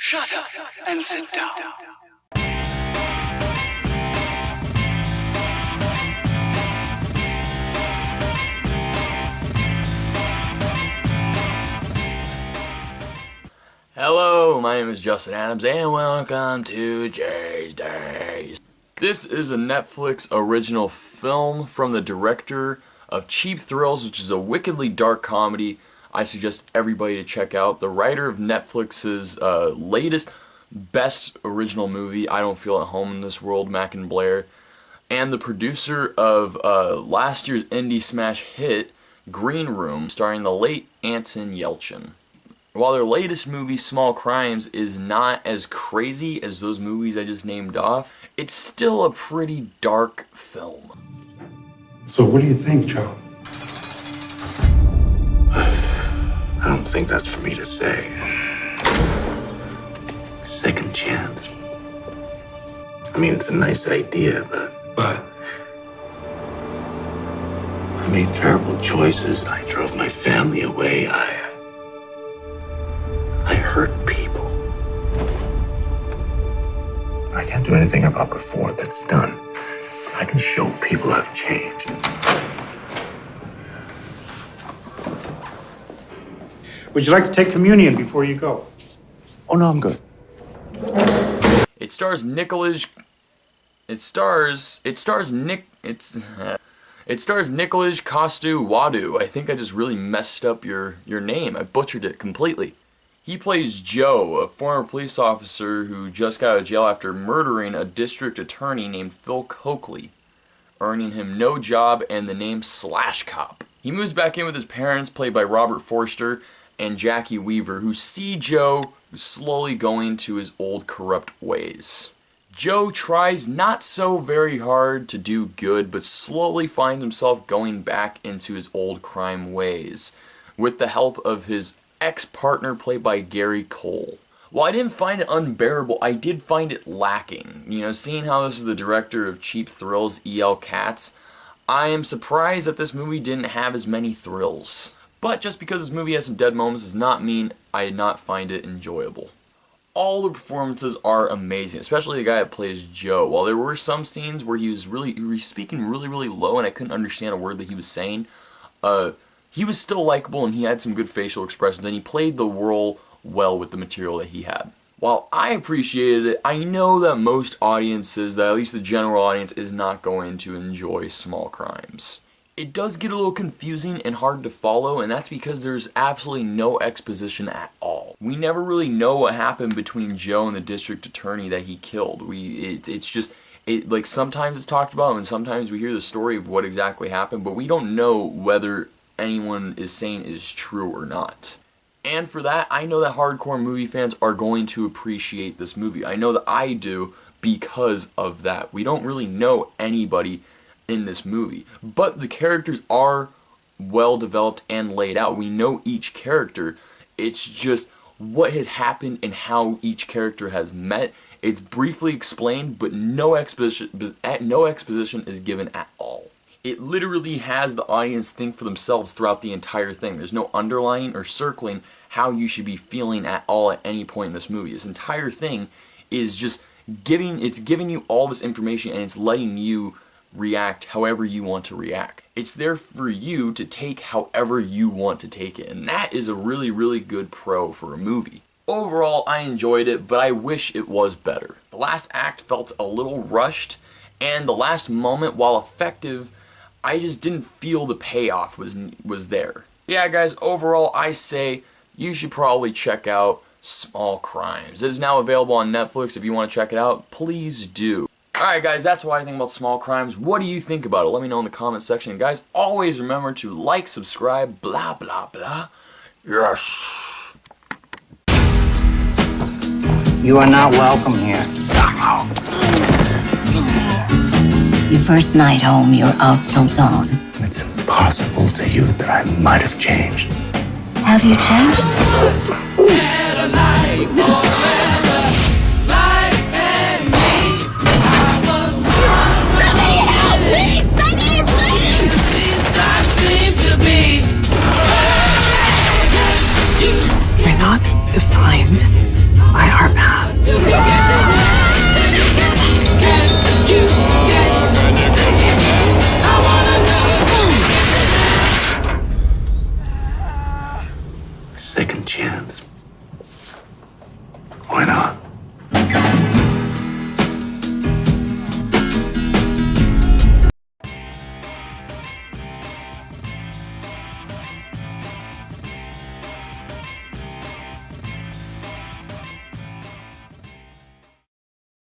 Shut up and sit down. Hello, my name is Justin Adams, and welcome to Jay's Days. This is a Netflix original film from the director of Cheap Thrills, which is a wickedly dark comedy I suggest everybody to check out. The writer of Netflix's latest best original movie, I Don't Feel at Home in This World, Mac and Blair, and the producer of last year's indie smash hit, Green Room, starring the late Anton Yelchin. While their latest movie, Small Crimes, is not as crazy as those movies I just named off, it's still a pretty dark film. So what do you think, Joe? I don't think that's for me to say. Second chance. I mean, it's a nice idea, but I made terrible choices. I drove my family away. I hurt people. I can't do anything about before that's done. I can show people I've changed. Would you like to take communion before you go? Oh, no, I'm good. It stars Nicholas Costu-Wadu. I think I just really messed up your name. I butchered it completely. He plays Joe, a former police officer who just got out of jail after murdering a district attorney named Phil Coakley, earning him no job and the name Slash Cop. He moves back in with his parents, played by Robert Forster and Jackie Weaver, who see Joe slowly going to his old corrupt ways. Joe tries not so very hard to do good, but slowly finds himself going back into his old crime ways, with the help of his ex-partner played by Gary Cole. While I didn't find it unbearable, I did find it lacking. You know, seeing how this is the director of Cheap Thrills, E.L. Katz, I am surprised that this movie didn't have as many thrills. But just because this movie has some dead moments does not mean I did not find it enjoyable. All the performances are amazing, especially the guy that plays Joe. While there were some scenes where he was speaking really low and I couldn't understand a word that he was saying, he was still likable and he had some good facial expressions and he played the role well with the material that he had. While I appreciated it, I know that most audiences, that at least the general audience, is not going to enjoy Small Crimes. It does get a little confusing and hard to follow, and that's because there's absolutely no exposition at all. We never really know what happened between Joe and the district attorney that he killed. Like sometimes it's talked about and sometimes we hear the story of what exactly happened, but we don't know whether anyone is saying is true or not. And for that, I know that hardcore movie fans are going to appreciate this movie. I know that I do because of that. We don't really know anybody in this movie, but the characters are well developed and laid out. We know each character. It's just what had happened and how each character has met. It's briefly explained, but no exposition is given at all. It literally has the audience think for themselves throughout the entire thing. There's no underlining or circling how you should be feeling at all at any point in this movie. This entire thing is just giving you all this information and it's letting you react however you want to react. It's there for you to take however you want to take it, and that is a really good pro for a movie. Overall, I enjoyed it, but I wish it was better. The last act felt a little rushed, and the last moment, while effective, I just didn't feel the payoff was there. Yeah, guys, overall, I say you should probably check out Small Crimes. It is now available on Netflix. If you want to check it out, please do. Alright guys, that's what I think about Small Crimes. What do you think about it? Let me know in the comment section. And guys, always remember to like, subscribe, blah blah blah. Yes. You are not welcome here. Your first night home, you're out till dawn. It's impossible to you that I might have changed. Have you changed?